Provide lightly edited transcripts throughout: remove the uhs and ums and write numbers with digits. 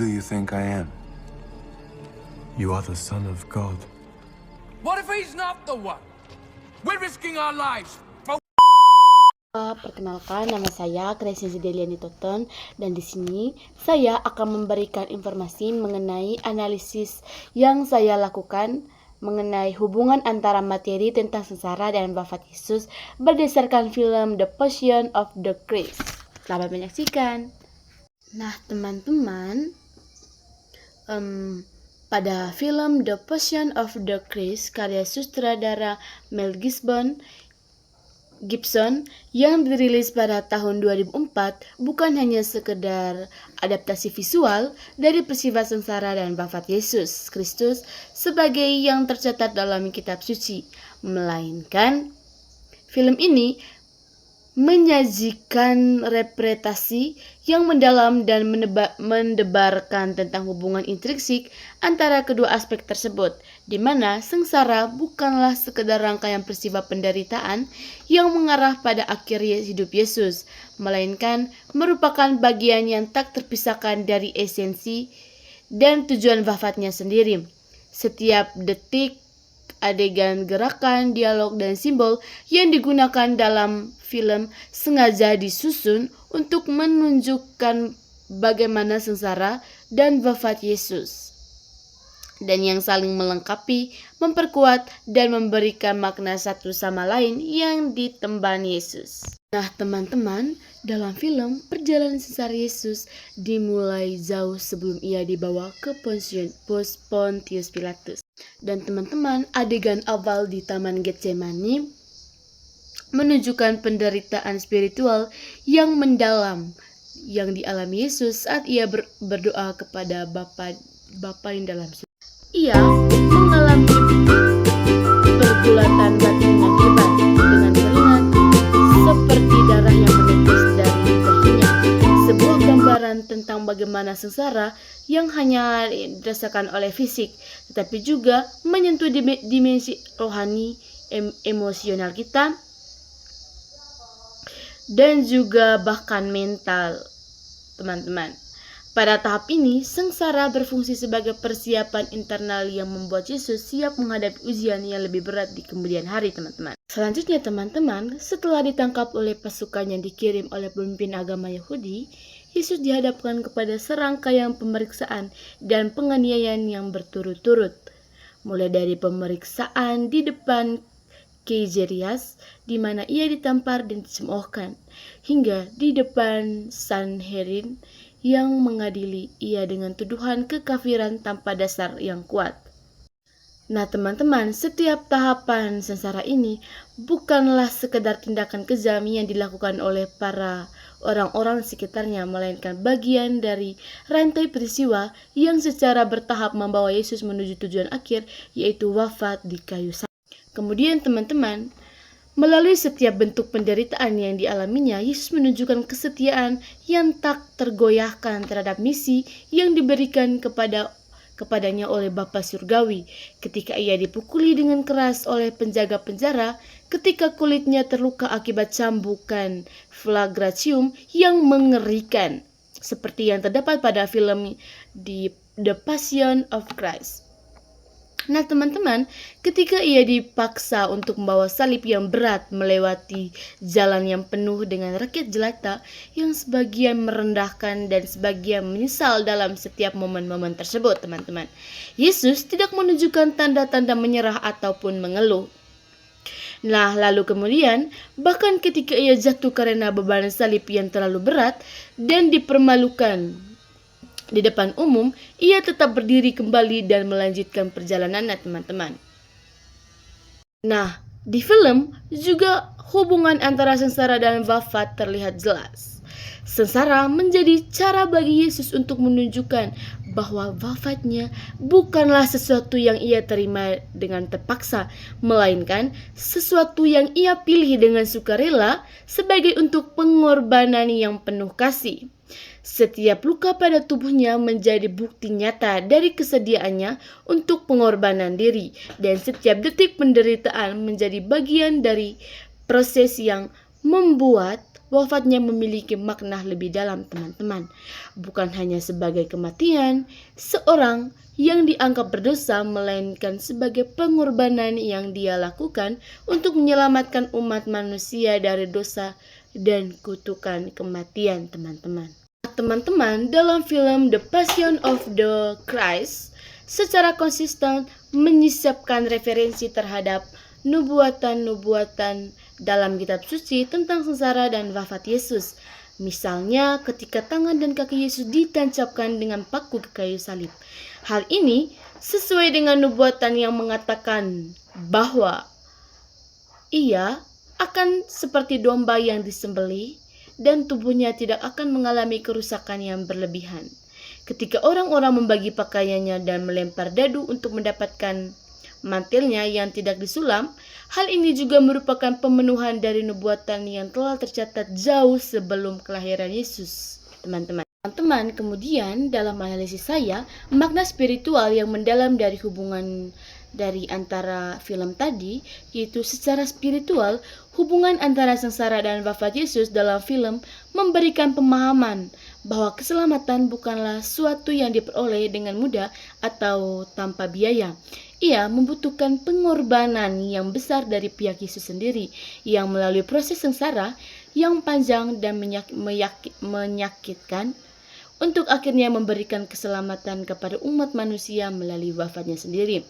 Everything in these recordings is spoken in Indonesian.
do you think I am? You are the Son of God. What if he's not the one? We're risking our lives. Perkenalkan, nama saya Crescenzi Deliani Toton, dan di sini saya akan memberikan informasi mengenai analisis yang saya lakukan mengenai hubungan antara materi tentang sengsara dan wafat Yesus berdasarkan film The Passion of the Christ. Selamat menyaksikan. Nah, teman-teman, pada film The Passion of the Christ karya sutradara Mel Gibson yang dirilis pada tahun 2004 bukan hanya sekedar adaptasi visual dari peristiwa sengsara dan wafat Yesus Kristus sebagai yang tercatat dalam kitab suci, melainkan film ini menyajikan representasi yang mendalam dan mendebarkan tentang hubungan intrinsik antara kedua aspek tersebut, di mana sengsara bukanlah sekedar rangkaian peristiwa penderitaan yang mengarah pada akhir hidup Yesus, melainkan merupakan bagian yang tak terpisahkan dari esensi dan tujuan wafatnya sendiri. Setiap detik, adegan, gerakan, dialog, dan simbol yang digunakan dalam film sengaja disusun untuk menunjukkan bagaimana sengsara dan wafat Yesus, dan yang saling melengkapi, memperkuat, dan memberikan makna satu sama lain yang ditemban Yesus. Nah, teman-teman, dalam film perjalanan sengsara Yesus dimulai jauh sebelum ia dibawa ke Pontius Pilatus. Dan teman-teman, adegan awal di Taman Getsemani menunjukkan penderitaan spiritual yang mendalam yang dialami Yesus saat ia berdoa kepada Bapa yang dalam surga. Ia mengalami pergulatan batin yang hebat dengan keringat seperti darah yang menetes dari dahinya. Sebuah gambaran tentang bagaimana sengsara yang hanya dirasakan oleh fisik, tetapi juga menyentuh dimensi rohani, emosional kita, dan juga bahkan mental, teman-teman. Pada tahap ini, sengsara berfungsi sebagai persiapan internal yang membuat Yesus siap menghadapi ujian yang lebih berat di kemudian hari, teman-teman. Selanjutnya, teman-teman, setelah ditangkap oleh pasukan yang dikirim oleh pemimpin agama Yahudi, Yesus dihadapkan kepada serangkaian pemeriksaan dan penganiayaan yang berturut-turut. Mulai dari pemeriksaan di depan Kaisarias, di mana ia ditampar dan dicemoohkan, hingga di depan Sanhedrin yang mengadili ia dengan tuduhan kekafiran tanpa dasar yang kuat. Nah, teman-teman, setiap tahapan sengsara ini bukanlah sekedar tindakan kejam yang dilakukan oleh para orang-orang sekitarnya, melainkan bagian dari rantai peristiwa yang secara bertahap membawa Yesus menuju tujuan akhir, yaitu wafat di kayu salib. Kemudian, teman-teman, melalui setiap bentuk penderitaan yang dialaminya, Yesus menunjukkan kesetiaan yang tak tergoyahkan terhadap misi yang diberikan kepadanya oleh Bapa Surgawi. Ketika ia dipukuli dengan keras oleh penjaga penjara, ketika kulitnya terluka akibat cambukan flagrantium yang mengerikan, seperti yang terdapat pada film The Passion of Christ. Nah, teman-teman, ketika ia dipaksa untuk membawa salib yang berat melewati jalan yang penuh dengan rakyat jelata yang sebagian merendahkan dan sebagian menyesal dalam setiap momen-momen tersebut, teman-teman, Yesus tidak menunjukkan tanda-tanda menyerah ataupun mengeluh. Nah, lalu kemudian, bahkan ketika ia jatuh karena beban salib yang terlalu berat dan dipermalukan di depan umum, ia tetap berdiri kembali dan melanjutkan perjalanannya, teman-teman. Nah, di film juga hubungan antara sengsara dan wafat terlihat jelas. Sengsara menjadi cara bagi Yesus untuk menunjukkan bahwa wafatnya bukanlah sesuatu yang ia terima dengan terpaksa, melainkan sesuatu yang ia pilih dengan sukarela sebagai untuk pengorbanan yang penuh kasih. Setiap luka pada tubuhnya menjadi bukti nyata dari kesediaannya untuk pengorbanan diri, dan setiap detik penderitaan menjadi bagian dari proses yang membuat wafatnya memiliki makna lebih dalam, teman-teman. Bukan hanya sebagai kematian seorang yang dianggap berdosa, melainkan sebagai pengorbanan yang dia lakukan untuk menyelamatkan umat manusia dari dosa dan kutukan kematian, teman-teman. Teman-teman, dalam film The Passion of the Christ secara konsisten menyisipkan referensi terhadap nubuatan-nubuatan dalam kitab suci tentang sengsara dan wafat Yesus. Misalnya ketika tangan dan kaki Yesus ditancapkan dengan paku ke kayu salib. Hal ini sesuai dengan nubuatan yang mengatakan bahwa ia akan seperti domba yang disembelih dan tubuhnya tidak akan mengalami kerusakan yang berlebihan. Ketika orang-orang membagi pakaiannya dan melempar dadu untuk mendapatkan mantilnya yang tidak disulam, hal ini juga merupakan pemenuhan dari nubuatan yang telah tercatat jauh sebelum kelahiran Yesus, teman-teman. Teman-teman, kemudian dalam analisis saya, makna spiritual yang mendalam dari hubungan dari antara film tadi, yaitu secara spiritual, hubungan antara sengsara dan wafat Yesus dalam film memberikan pemahaman bahwa keselamatan bukanlah suatu yang diperoleh dengan mudah atau tanpa biaya. Ia membutuhkan pengorbanan yang besar dari pihak Yesus sendiri, yang melalui proses sengsara yang panjang dan menyakitkan untuk akhirnya memberikan keselamatan kepada umat manusia melalui wafatnya sendiri.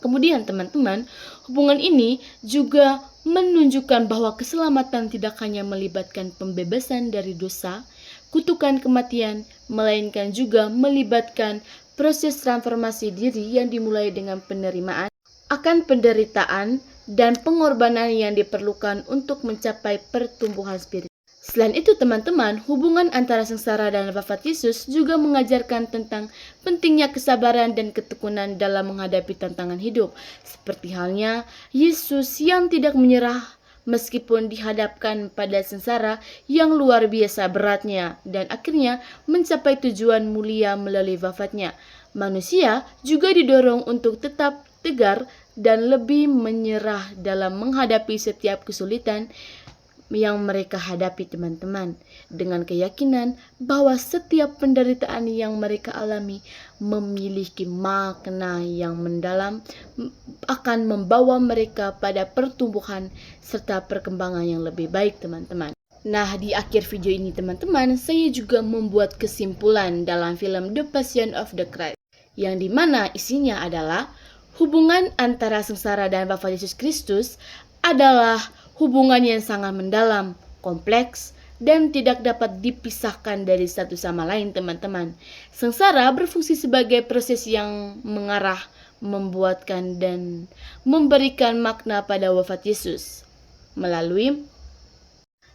Kemudian teman-teman, hubungan ini juga menunjukkan bahwa keselamatan tidak hanya melibatkan pembebasan dari dosa, kutukan kematian, melainkan juga melibatkan proses transformasi diri yang dimulai dengan penerimaan akan penderitaan dan pengorbanan yang diperlukan untuk mencapai pertumbuhan spiritual. Selain itu teman-teman, hubungan antara sengsara dan wafat Yesus juga mengajarkan tentang pentingnya kesabaran dan ketekunan dalam menghadapi tantangan hidup. Seperti halnya Yesus yang tidak menyerah meskipun dihadapkan pada sengsara yang luar biasa beratnya dan akhirnya mencapai tujuan mulia melalui wafatnya. Manusia juga didorong untuk tetap tegar dan lebih menyerah dalam menghadapi setiap kesulitan yang mereka hadapi, teman-teman, dengan keyakinan bahwa setiap penderitaan yang mereka alami memiliki makna yang mendalam, akan membawa mereka pada pertumbuhan serta perkembangan yang lebih baik, teman-teman. Nah, di akhir video ini teman-teman, saya juga membuat kesimpulan dalam film The Passion of the Christ, yang dimana isinya adalah hubungan antara sengsara dan wafat Yesus Kristus adalah hubungan yang sangat mendalam, kompleks, dan tidak dapat dipisahkan dari satu sama lain, teman-teman. Sengsara berfungsi sebagai proses yang mengarah, membuatkan, dan memberikan makna pada wafat Yesus. Melalui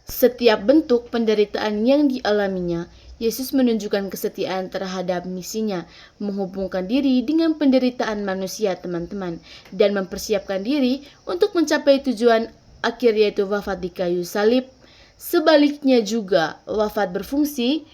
setiap bentuk penderitaan yang dialaminya, Yesus menunjukkan kesetiaan terhadap misinya, menghubungkan diri dengan penderitaan manusia, teman-teman, dan mempersiapkan diri untuk mencapai tujuan akhir, yaitu wafat di kayu salib. Sebaliknya juga, wafat berfungsi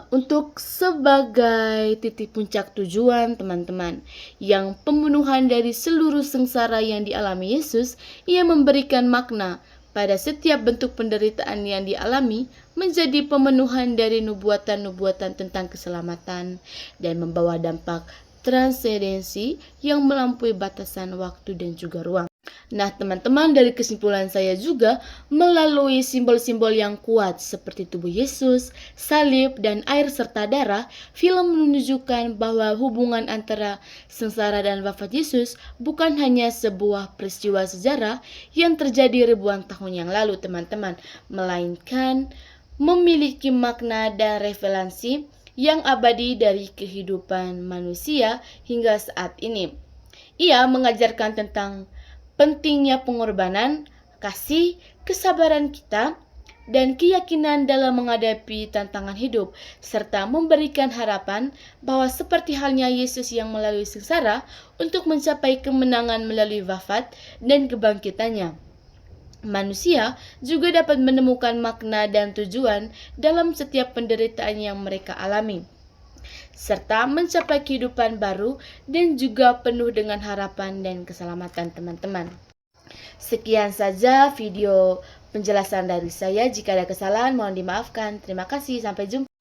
untuk sebagai titik puncak tujuan, teman-teman, yang pemenuhan dari seluruh sengsara yang dialami Yesus. Ia memberikan makna pada setiap bentuk penderitaan yang dialami, menjadi pemenuhan dari nubuatan-nubuatan tentang keselamatan dan membawa dampak transendensi yang melampaui batasan waktu dan juga ruang. Nah teman-teman, dari kesimpulan saya juga melalui simbol-simbol yang kuat seperti tubuh Yesus, salib, dan air serta darah, film menunjukkan bahwa hubungan antara sengsara dan wafat Yesus bukan hanya sebuah peristiwa sejarah yang terjadi ribuan tahun yang lalu, teman-teman, melainkan memiliki makna dan relevansi yang abadi dari kehidupan manusia hingga saat ini. Ia mengajarkan tentang pentingnya pengorbanan, kasih, kesabaran kita, dan keyakinan dalam menghadapi tantangan hidup, serta memberikan harapan bahwa seperti halnya Yesus yang melalui sengsara untuk mencapai kemenangan melalui wafat dan kebangkitannya, manusia juga dapat menemukan makna dan tujuan dalam setiap penderitaan yang mereka alami, serta mencapai kehidupan baru dan juga penuh dengan harapan dan keselamatan, teman-teman. Sekian saja video penjelasan dari saya. Jika ada kesalahan mohon dimaafkan. Terima kasih, sampai jumpa.